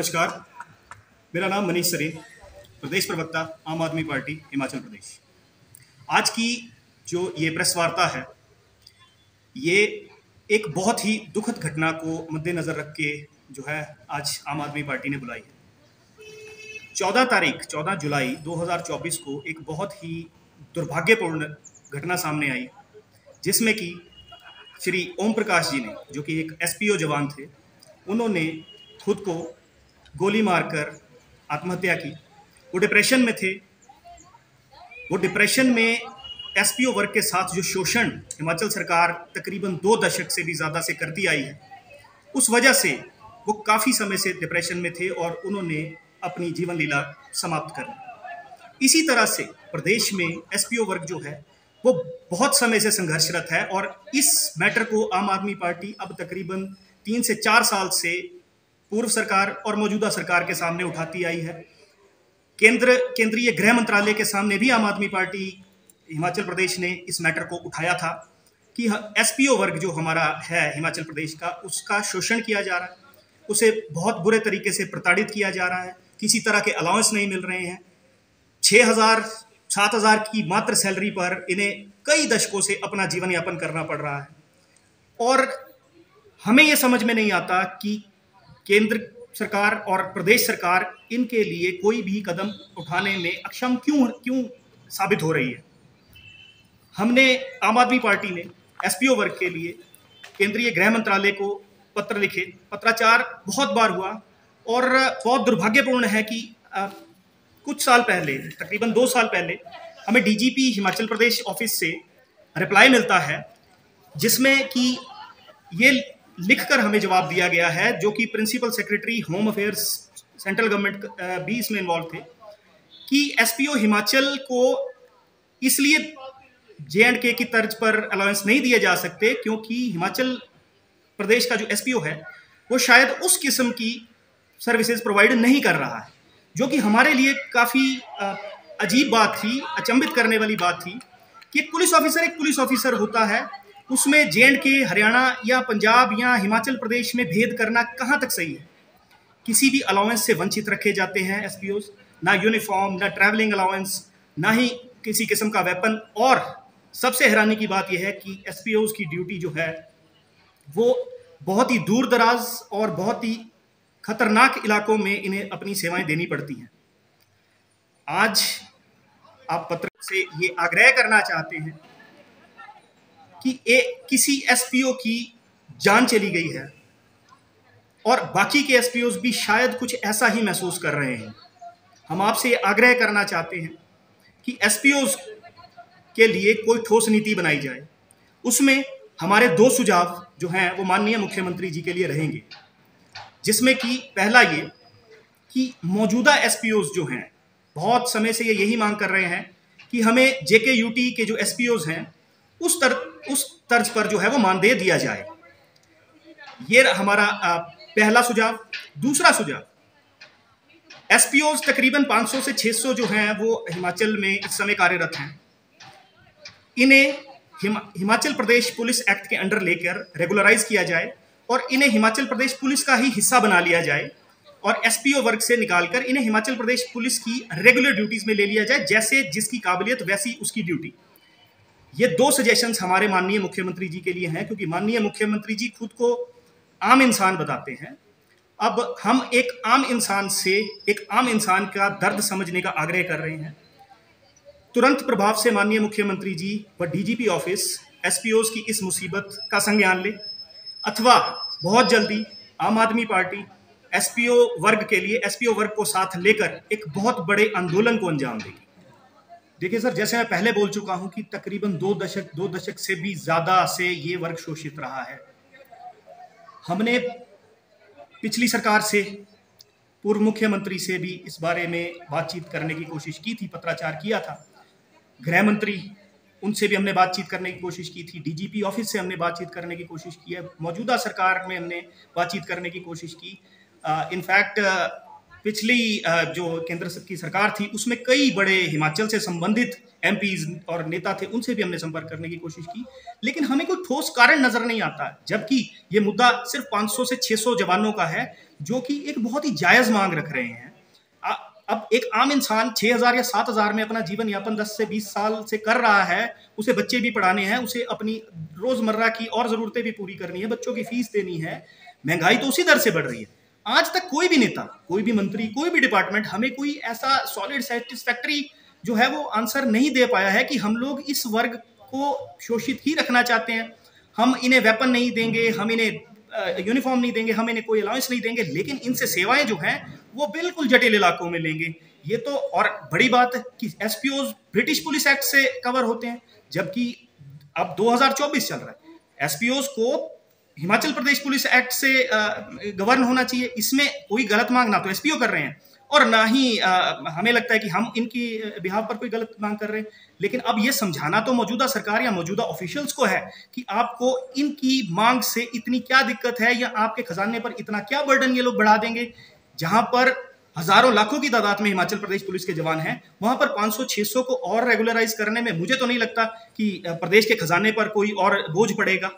नमस्कार। मेरा नाम मनीष सरीन, प्रदेश प्रवक्ता आम आदमी पार्टी हिमाचल प्रदेश। आज की जो ये प्रेस वार्ता है, ये एक बहुत ही दुखद घटना को मद्देनज़र रख के जो है आज आम आदमी पार्टी ने बुलाई है। 14 जुलाई 2024 को एक बहुत ही दुर्भाग्यपूर्ण घटना सामने आई, जिसमें कि श्री ओम प्रकाश जी ने, जो कि एक एसपीओ जवान थे, उन्होंने खुद को गोली मारकर आत्महत्या की। वो डिप्रेशन में थे। वो डिप्रेशन में एसपीओ वर्ग के साथ जो शोषण हिमाचल सरकार तकरीबन 2 दशक से भी ज़्यादा से करती आई है, उस वजह से वो काफ़ी समय से डिप्रेशन में थे और उन्होंने अपनी जीवन लीला समाप्त कर ली। इसी तरह से प्रदेश में एसपीओ वर्ग जो है वो बहुत समय से संघर्षरत है और इस मैटर को आम आदमी पार्टी अब तकरीबन 3 से 4 साल से पूर्व सरकार और मौजूदा सरकार के सामने उठाती आई है। केंद्रीय गृह मंत्रालय के सामने भी आम आदमी पार्टी हिमाचल प्रदेश ने इस मैटर को उठाया था कि एसपीओ वर्ग जो हमारा है हिमाचल प्रदेश का, उसका शोषण किया जा रहा है, उसे बहुत बुरे तरीके से प्रताड़ित किया जा रहा है, किसी तरह के अलाउंस नहीं मिल रहे हैं। 6,000-7,000 की मात्र सैलरी पर इन्हें कई दशकों से अपना जीवन यापन करना पड़ रहा है और हमें ये समझ में नहीं आता कि केंद्र सरकार और प्रदेश सरकार इनके लिए कोई भी कदम उठाने में अक्षम क्यों साबित हो रही है। हमने आम आदमी पार्टी ने एसपीओ वर्ग के लिए केंद्रीय गृह मंत्रालय को पत्र लिखे, पत्राचार बहुत बार हुआ और बहुत दुर्भाग्यपूर्ण है कि कुछ साल पहले, तकरीबन 2 साल पहले, हमें डीजीपी हिमाचल प्रदेश ऑफिस से रिप्लाई मिलता है, जिसमें कि ये लिखकर हमें जवाब दिया गया है, जो कि principal secretary home affairs central government भी इसमें इन्वॉल्व थे, कि एसपीओ हिमाचल को इसलिए जे&के की तर्ज पर अलाउंस नहीं दिए जा सकते क्योंकि हिमाचल प्रदेश का जो एसपीओ है वो शायद उस किस्म की सर्विसेज प्रोवाइड नहीं कर रहा है, जो कि हमारे लिए काफ़ी अजीब बात थी, अचंभित करने वाली बात थी कि एक पुलिस ऑफिसर होता है, उसमें जे&के, हरियाणा या पंजाब या हिमाचल प्रदेश में भेद करना कहाँ तक सही है। किसी भी अलाउंस से वंचित रखे जाते हैं एसपीओज, ना यूनिफॉर्म, ना ट्रैवलिंग अलाउंस, ना ही किसी किस्म का वेपन। और सबसे हैरानी की बात यह है कि एसपीओज की ड्यूटी जो है वो बहुत ही दूर दराज और बहुत ही खतरनाक इलाकों में इन्हें अपनी सेवाएं देनी पड़ती हैं। आज आप पत्र से ये आग्रह करना चाहते हैं कि किसी एसपीओ की जान चली गई है और बाकी के एसपीओज भी शायद कुछ ऐसा ही महसूस कर रहे हैं। हम आपसे आग्रह करना चाहते हैं कि एसपीओज के लिए कोई ठोस नीति बनाई जाए। उसमें हमारे 2 सुझाव जो हैं वो माननीय मुख्यमंत्री जी के लिए रहेंगे, जिसमें कि पहला ये कि मौजूदा एसपीओज जो हैं बहुत समय से ये यही मांग कर रहे हैं कि हमें जेकेयूटी के जो एसपीओज हैं उस तर्ज पर जो है वो मानदेय दिया जाए। ये हमारा पहला सुझाव। दूसरा सुझाव, एसपीओज तकरीबन 500 से 600 जो हैं वो हिमाचल में इस समय कार्यरत हैं। इन्हें हिमाचल प्रदेश पुलिस एक्ट के अंडर लेकर रेगुलराइज किया जाए और इन्हें हिमाचल प्रदेश पुलिस का ही हिस्सा बना लिया जाए और एसपीओ वर्ग से निकालकर इन्हें हिमाचल प्रदेश पुलिस की रेगुलर ड्यूटीज में ले लिया जाए, जैसे जिसकी काबिलियत वैसी उसकी ड्यूटी। ये 2 सजेशंस हमारे माननीय मुख्यमंत्री जी के लिए हैं, क्योंकि माननीय मुख्यमंत्री जी खुद को आम इंसान बताते हैं। अब हम एक आम इंसान का दर्द समझने का आग्रह कर रहे हैं। तुरंत प्रभाव से माननीय मुख्यमंत्री जी व डीजीपी ऑफिस एसपीओज की इस मुसीबत का संज्ञान ले, अथवा बहुत जल्दी आम आदमी पार्टी एसपीओ वर्ग को साथ लेकर एक बहुत बड़े आंदोलन को अंजाम देगी। देखिए सर, जैसे मैं पहले बोल चुका हूं कि तकरीबन 2 दशक से भी ज़्यादा से ये वर्ग शोषित रहा है। हमने पिछली सरकार से, पूर्व मुख्यमंत्री से भी इस बारे में बातचीत करने की कोशिश की थी, पत्राचार किया था। गृह मंत्री, उनसे भी हमने बातचीत करने की कोशिश की थी। डीजीपी ऑफिस से हमने बातचीत करने की कोशिश की है। मौजूदा सरकार में हमने बातचीत करने की कोशिश की। इनफैक्ट पिछली जो केंद्र की सरकार थी उसमें कई बड़े हिमाचल से संबंधित एमपीज और नेता थे, उनसे भी हमने संपर्क करने की कोशिश की, लेकिन हमें कोई ठोस कारण नजर नहीं आता। जबकि ये मुद्दा सिर्फ 500 से 600 जवानों का है, जो कि एक बहुत ही जायज मांग रख रहे हैं। अब एक आम इंसान 6,000 या 7,000 में अपना जीवन यापन 10 से 20 साल से कर रहा है, उसे बच्चे भी पढ़ाने हैं, उसे अपनी रोजमर्रा की और जरूरतें भी पूरी करनी है, बच्चों की फीस देनी है, महंगाई तो उसी दर से बढ़ रही है। आज तक कोई भी नेता, कोई भी मंत्री, कोई भी डिपार्टमेंट हमें कोई ऐसा सॉलिड सेटिस्फैक्टरी जो है वो आंसर नहीं दे पाया है कि हम लोग इस वर्ग को शोषित ही रखना चाहते हैं, हम इन्हें वेपन नहीं देंगे, हम इन्हें यूनिफॉर्म नहीं देंगे, हम इन्हें कोई अलाउंस नहीं देंगे, लेकिन इनसे सेवाएं जो हैं वो बिल्कुल जटिल इलाकों में लेंगे। ये तो और बड़ी बात है कि एसपीओ ब्रिटिश पुलिस एक्ट से कवर होते हैं, जबकि अब 2024 चल रहा है। एसपीओ को हिमाचल प्रदेश पुलिस एक्ट से गवर्न होना चाहिए। इसमें कोई गलत मांग ना तो एसपीओ कर रहे हैं और ना ही हमें लगता है कि हम इनकी बिहाफ पर कोई गलत मांग कर रहे हैं। लेकिन अब ये समझाना तो मौजूदा सरकार या मौजूदा ऑफिशियल्स को है कि आपको इनकी मांग से इतनी क्या दिक्कत है, या आपके खजाने पर इतना क्या बर्डन ये लोग बढ़ा देंगे। जहां पर हजारों लाखों की तादाद में हिमाचल प्रदेश पुलिस के जवान हैं, वहां पर 500-600 को और रेगुलराइज करने में मुझे तो नहीं लगता कि प्रदेश के खजाने पर कोई और बोझ पड़ेगा।